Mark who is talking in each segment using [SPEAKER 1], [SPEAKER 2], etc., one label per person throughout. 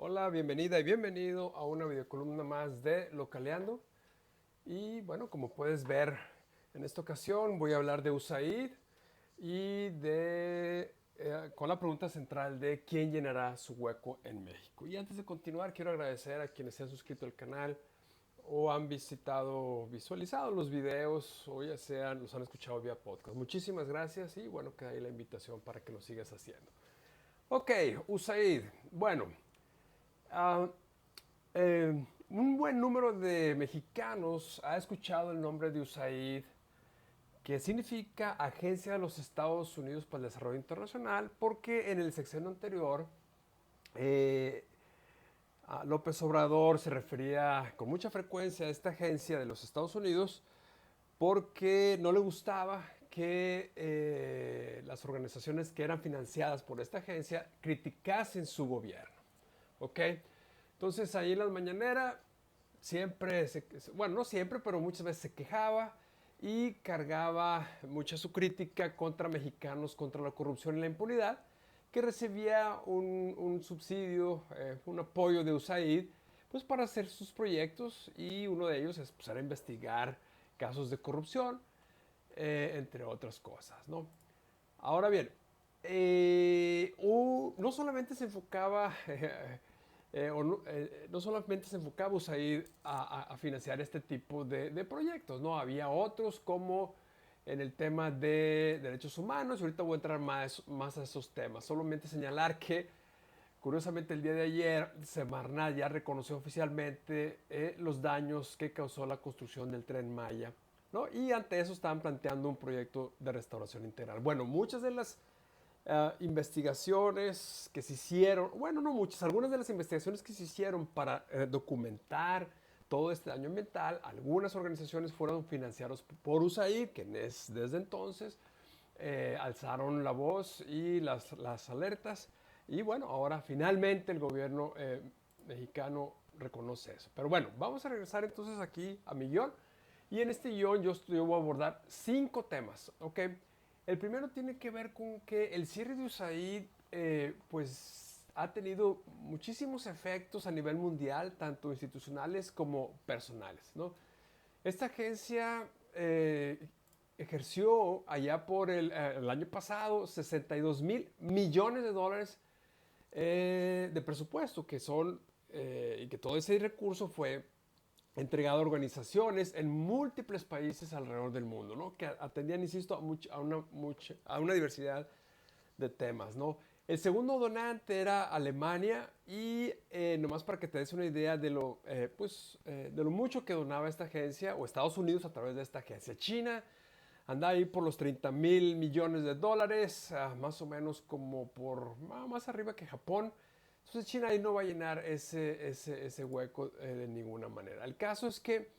[SPEAKER 1] Hola, bienvenida y bienvenido a una videocolumna más de Localeando. Y bueno, como puedes ver, en esta ocasión voy a hablar de USAID y con la pregunta central de quién llenará su hueco en México. Y antes de continuar, quiero agradecer a quienes se han suscrito al canal o han visualizado los videos o ya sean, los han escuchado vía podcast. Muchísimas gracias y bueno, queda ahí la invitación para que lo sigas haciendo. Ok, USAID. Bueno, ah, un buen número de mexicanos ha escuchado el nombre de USAID, que significa Agencia de los Estados Unidos para el Desarrollo Internacional, porque en el sexenio anterior eh, López Obrador se refería con mucha frecuencia a esta agencia de los Estados Unidos porque no le gustaba que las organizaciones que eran financiadas por esta agencia criticasen su gobierno. ¿Ok? Entonces ahí en las mañaneras siempre, bueno, no siempre, pero muchas veces se quejaba y cargaba mucha su crítica contra mexicanos, contra la corrupción y la impunidad, que recibía un subsidio, un apoyo de USAID, pues para hacer sus proyectos y uno de ellos es pues, era investigar casos de corrupción, entre otras cosas, ¿no? Ahora bien, no solamente se enfocaba, no solamente se enfocaba USAID a financiar este tipo de proyectos, ¿no? Había otros como en el tema de derechos humanos, y ahorita voy a entrar más a esos temas. Solamente señalar que, curiosamente, el día de ayer, Semarnat ya reconoció oficialmente los daños que causó la construcción del Tren Maya, ¿no? Y ante eso estaban planteando un proyecto de restauración integral. Bueno, muchas de las investigaciones que se hicieron, bueno, no muchas, algunas de las investigaciones que se hicieron para documentar todo este daño ambiental, algunas organizaciones fueron financiadas por USAID, que desde entonces alzaron la voz y las alertas, y bueno, ahora finalmente el gobierno mexicano reconoce eso. Pero bueno, vamos a regresar entonces aquí a mi guión, y en este guión yo voy a abordar 5 temas, ¿ok? El primero tiene que ver con que el cierre de USAID, pues, ha tenido muchísimos efectos a nivel mundial, tanto institucionales como personales, ¿no? Esta agencia ejerció allá por el año pasado 62 mil millones de dólares de presupuesto, y que todo ese recurso fue entregado a organizaciones en múltiples países alrededor del mundo, ¿no? Que atendían, insisto, a una diversidad de temas, ¿no? El segundo donante era Alemania y nomás para que te des una idea de lo mucho que donaba esta agencia, o Estados Unidos a través de esta agencia. China anda ahí por los 30 mil millones de dólares, más o menos como más arriba que Japón. Entonces China ahí no va a llenar ese hueco de ninguna manera. El caso es que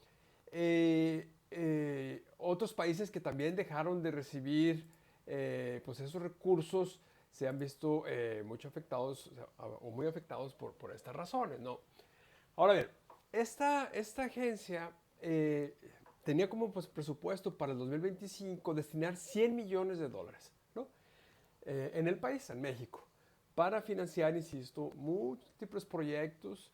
[SPEAKER 1] otros países que también dejaron de recibir pues esos recursos se han visto mucho afectados, o muy afectados por estas razones, ¿no? Ahora bien, esta agencia tenía como pues, presupuesto para el 2025 destinar 100 millones de dólares, ¿no? En el país, en México, para financiar, insisto, múltiples proyectos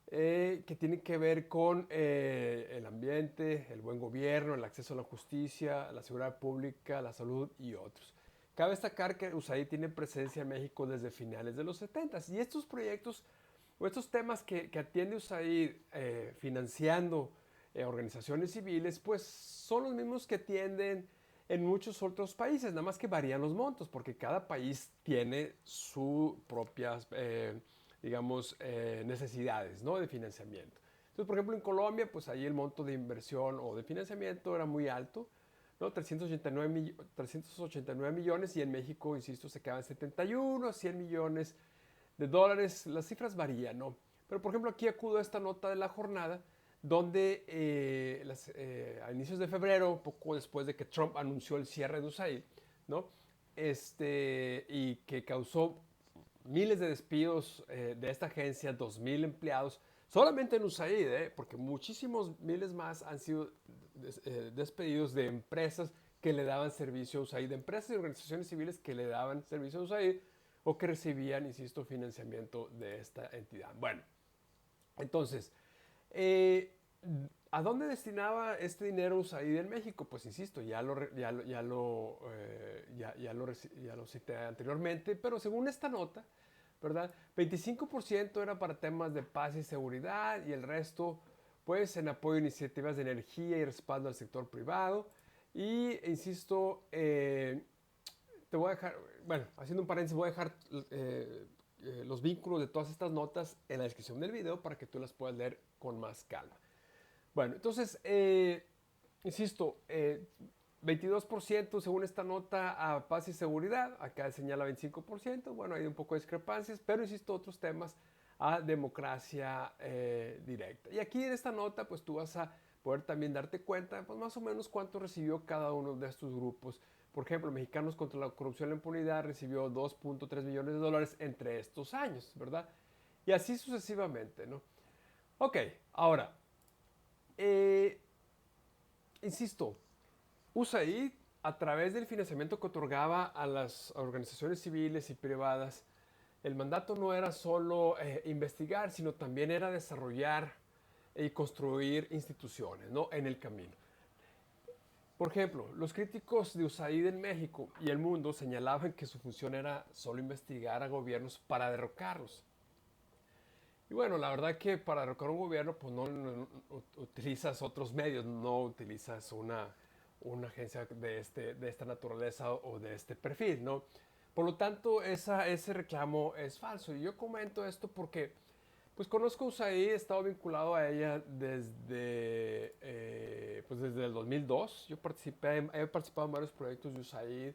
[SPEAKER 1] que tienen que ver con el ambiente, el buen gobierno, el acceso a la justicia, la seguridad pública, la salud y otros. Cabe destacar que USAID tiene presencia en México desde finales de los 70 y estos proyectos o estos temas que atiende USAID financiando organizaciones civiles, pues son los mismos que atienden en muchos otros países, nada más que varían los montos, porque cada país tiene sus propias, digamos, necesidades, ¿no? De financiamiento. Entonces, por ejemplo, en Colombia, pues ahí el monto de inversión o de financiamiento era muy alto, ¿no? 389 millones, y en México, insisto, se quedaban 71, 100 millones de dólares. Las cifras varían, ¿no? Pero, por ejemplo, aquí acudo a esta nota de la jornada, donde a inicios de febrero, poco después de que Trump anunció el cierre de USAID, ¿no? Y que causó miles de despidos de esta agencia, 2,000 empleados, solamente en USAID, porque muchísimos miles más han sido despedidos de empresas que le daban servicio a USAID, de empresas y organizaciones civiles que le daban servicio a USAID, o que recibían, insisto, financiamiento de esta entidad. Bueno, entonces, eh, ¿a dónde destinaba este dinero USAID en México? Pues insisto, ya lo cité anteriormente, pero según esta nota, ¿verdad? 25% era para temas de paz y seguridad y el resto, pues, en apoyo a iniciativas de energía y respaldo al sector privado. Y, insisto, te voy a dejar, bueno, haciendo un paréntesis, voy a dejar los vínculos de todas estas notas en la descripción del video para que tú las puedas leer con más calma. Bueno, entonces, insisto, 22% según esta nota a paz y seguridad, acá señala 25%, bueno, hay un poco de discrepancias, pero insisto, otros temas a democracia directa. Y aquí en esta nota, pues tú vas a poder también darte cuenta, pues más o menos cuánto recibió cada uno de estos grupos. Por ejemplo, Mexicanos contra la Corrupción y la Impunidad recibió 2.3 millones de dólares entre estos años, ¿verdad? Y así sucesivamente, ¿no? Ok, ahora, eh, insisto, USAID, a través del financiamiento que otorgaba a las organizaciones civiles y privadas, el mandato no era solo investigar, sino también era desarrollar y construir instituciones, ¿no? En el camino. Por ejemplo, los críticos de USAID en México y el mundo señalaban que su función era solo investigar a gobiernos para derrocarlos. Y bueno, la verdad que para derrocar un gobierno, pues no utilizas otros medios, no utilizas una agencia de esta naturaleza o de este perfil, ¿no? Por lo tanto, ese reclamo es falso. Y yo comento esto porque, pues conozco a USAID, he estado vinculado a ella pues desde el 2002. He participado en varios proyectos de USAID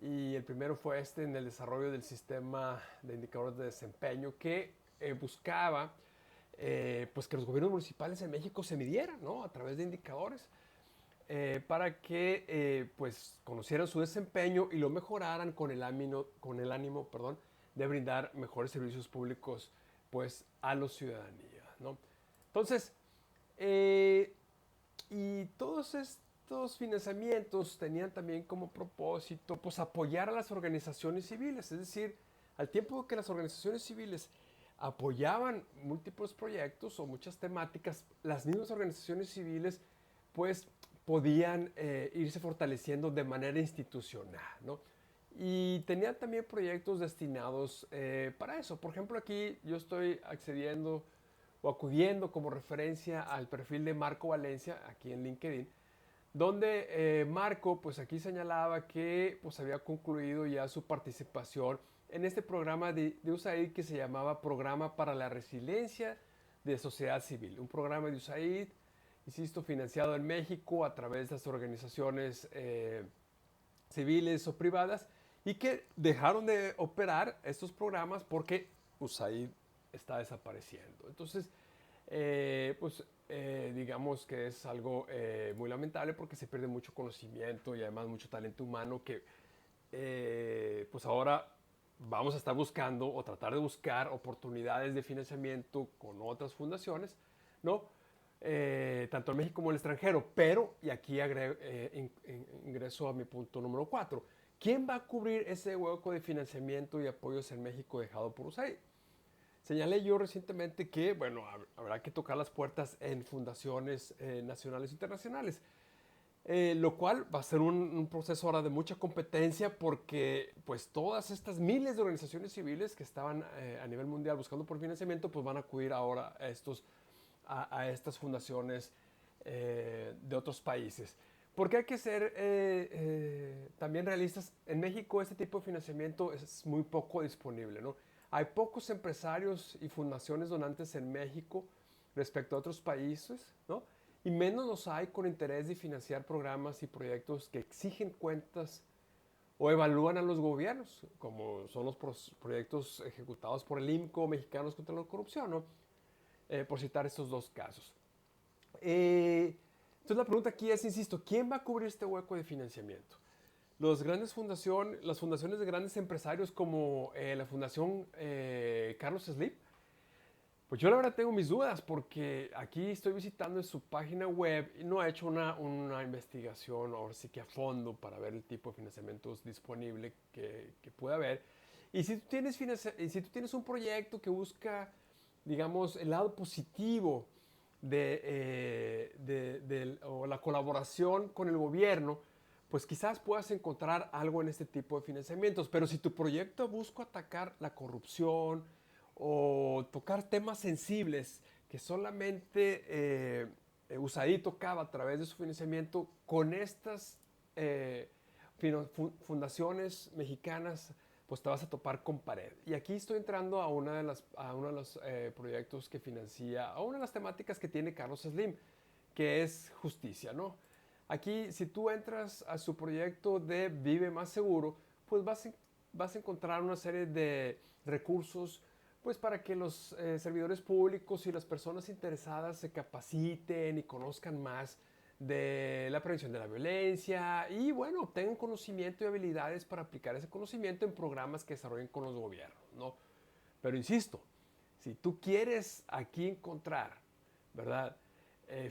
[SPEAKER 1] y el primero fue en el desarrollo del sistema de indicadores de desempeño que buscaba pues que los gobiernos municipales en México se midieran, ¿no? A través de indicadores para que pues conocieran su desempeño y lo mejoraran con el ánimo, perdón, de brindar mejores servicios públicos pues a la ciudadanía, ¿no? Entonces, eh, y todos estos financiamientos tenían también como propósito pues apoyar a las organizaciones civiles, es decir, al tiempo que las organizaciones civiles apoyaban múltiples proyectos o muchas temáticas, las mismas organizaciones civiles pues podían irse fortaleciendo de manera institucional, ¿no? Y tenían también proyectos destinados para eso. Por ejemplo, aquí yo estoy accediendo o acudiendo como referencia al perfil de Marco Valencia, aquí en LinkedIn, donde Marco, pues aquí señalaba que pues había concluido ya su participación en este programa de USAID que se llamaba Programa para la Resiliencia de Sociedad Civil, un programa de USAID, insisto, financiado en México a través de las organizaciones civiles o privadas y que dejaron de operar estos programas porque USAID está desapareciendo. Entonces, digamos que es algo muy lamentable porque se pierde mucho conocimiento y además mucho talento humano que pues ahora vamos a estar buscando o tratar de buscar oportunidades de financiamiento con otras fundaciones, ¿no? Tanto en México como en el extranjero, pero, y aquí ingreso a mi punto número 4, ¿quién va a cubrir ese hueco de financiamiento y apoyos en México dejado por USAID? Señalé yo recientemente que, bueno, habrá que tocar las puertas en fundaciones nacionales e internacionales, lo cual va a ser un proceso ahora de mucha competencia porque pues todas estas miles de organizaciones civiles que estaban a nivel mundial buscando por financiamiento, pues van a acudir ahora a estas fundaciones de otros países. Porque hay que ser también realistas. En México este tipo de financiamiento es muy poco disponible, ¿no? Hay pocos empresarios y fundaciones donantes en México respecto a otros países, ¿no? Y menos los hay con interés de financiar programas y proyectos que exigen cuentas o evalúan a los gobiernos, como son los proyectos ejecutados por el IMCO, Mexicanos contra la Corrupción, ¿no? Por citar estos dos casos. Entonces la pregunta aquí es, insisto, ¿quién va a cubrir este hueco de financiamiento? Las fundaciones de grandes empresarios como la Fundación Carlos Slim, pues yo la verdad tengo mis dudas porque aquí estoy visitando en su página web y no ha hecho una investigación ahora sí que a fondo para ver el tipo de financiamientos disponible que puede haber. Y si tú tienes un proyecto que busca, digamos, el lado positivo o la colaboración con el gobierno, pues quizás puedas encontrar algo en este tipo de financiamientos. Pero si tu proyecto busca atacar la corrupción o tocar temas sensibles que solamente USAID tocaba a través de su financiamiento, con estas fundaciones mexicanas, pues te vas a topar con pared. Y aquí estoy entrando a uno de los proyectos que financia, a una de las temáticas que tiene Carlos Slim, que es justicia, ¿no? Aquí, si tú entras a su proyecto de Vive Más Seguro, pues vas a encontrar una serie de recursos pues para que los servidores públicos y las personas interesadas se capaciten y conozcan más de la prevención de la violencia y bueno, obtengan conocimiento y habilidades para aplicar ese conocimiento en programas que desarrollen con los gobiernos, ¿no? Pero insisto, si tú quieres aquí encontrar, ¿verdad?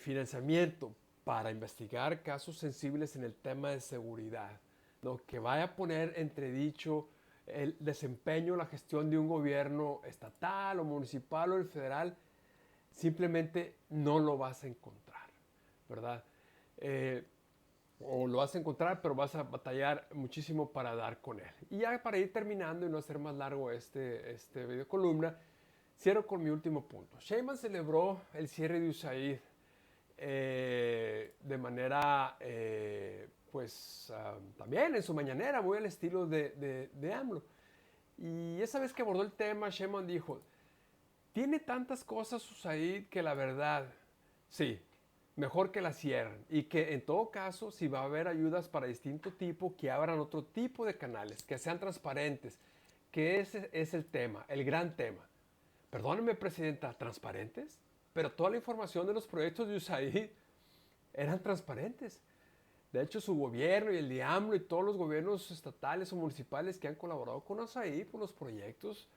[SPEAKER 1] Financiamiento para investigar casos sensibles en el tema de seguridad, ¿no? Que vaya a poner entredicho el desempeño, la gestión de un gobierno estatal o municipal o el federal, simplemente no lo vas a encontrar, ¿verdad? Eh, o lo vas a encontrar, pero vas a batallar muchísimo para dar con él. Y ya para ir terminando y no hacer más largo este video columna, cierro con mi último punto. Sheinbaum celebró el cierre de USAID de manera, pues, también en su mañanera, muy al estilo de AMLO. Y esa vez que abordó el tema, Sheinbaum dijo, tiene tantas cosas USAID que la verdad, sí, mejor que la cierren. Y que en todo caso, si va a haber ayudas para distinto tipo, que abran otro tipo de canales, que sean transparentes, que ese es el tema, el gran tema. Perdóneme, Presidenta, ¿transparentes? Pero toda la información de los proyectos de USAID eran transparentes. De hecho, su gobierno y el de AMLO y todos los gobiernos estatales o municipales que han colaborado con USAID por los proyectos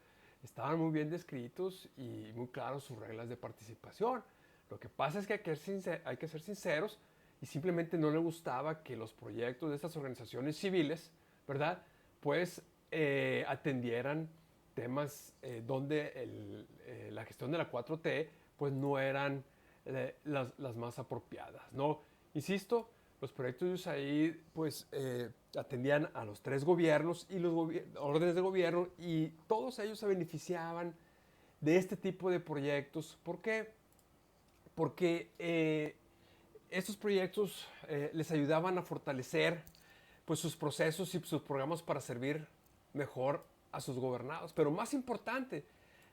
[SPEAKER 1] estaban muy bien descritos y muy claros sus reglas de participación. Lo que pasa es que hay que ser sinceros y simplemente no le gustaba que los proyectos de estas organizaciones civiles, ¿verdad? Pues atendieran temas donde la gestión de la 4T pues no eran las más apropiadas, ¿no? Insisto, los proyectos de USAID pues atendían a los tres gobiernos y los órdenes de gobierno y todos ellos se beneficiaban de este tipo de proyectos. ¿Por qué? Porque estos proyectos les ayudaban a fortalecer pues, sus procesos y sus programas para servir mejor a sus gobernados. Pero más importante,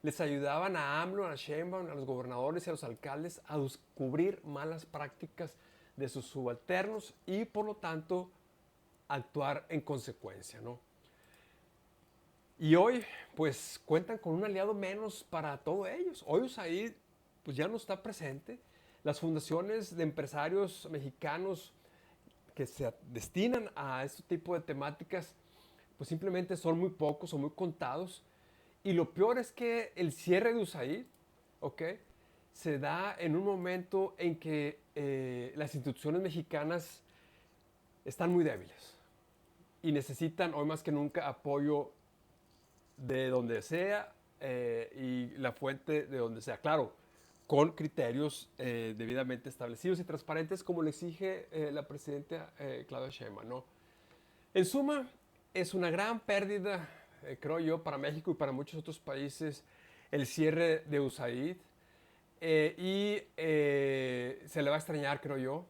[SPEAKER 1] les ayudaban a AMLO, a Sheinbaum, a los gobernadores y a los alcaldes a descubrir malas prácticas de sus subalternos y por lo tanto actuar en consecuencia, ¿no? Y hoy pues cuentan con un aliado menos para todos ellos. Hoy USAID pues ya no está presente. Las fundaciones de empresarios mexicanos que se destinan a este tipo de temáticas pues simplemente son muy pocos o muy contados. Y lo peor es que el cierre de USAID, ¿ok?, se da en un momento en que las instituciones mexicanas están muy débiles y necesitan hoy más que nunca apoyo de donde sea y la fuente de donde sea. Claro, con criterios debidamente establecidos y transparentes como le exige la presidenta Claudia Sheinbaum, ¿no? En suma, es una gran pérdida, creo yo, para México y para muchos otros países el cierre de USAID se le va a extrañar, creo yo.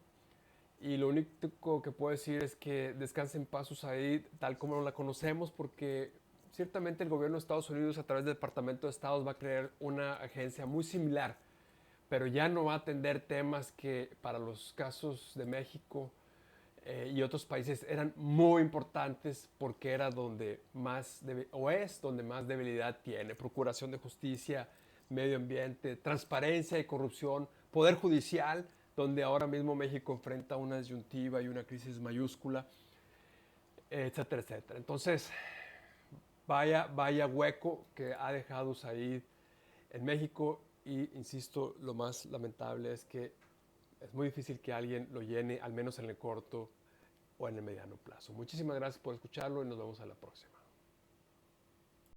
[SPEAKER 1] Y lo único que puedo decir es que descanse en paz USAID tal como la conocemos, porque ciertamente el gobierno de Estados Unidos a través del Departamento de Estados va a crear una agencia muy similar, pero ya no va a atender temas que para los casos de México y otros países eran muy importantes porque era donde más, es donde más debilidad tiene. Procuración de justicia, medio ambiente, transparencia y corrupción, poder judicial, donde ahora mismo México enfrenta una disyuntiva y una crisis mayúscula, etcétera, etcétera. Entonces, vaya hueco que ha dejado USAID en México y, insisto, lo más lamentable es que es muy difícil que alguien lo llene, al menos en el corto o en el mediano plazo. Muchísimas gracias por escucharlo y nos vemos a la próxima.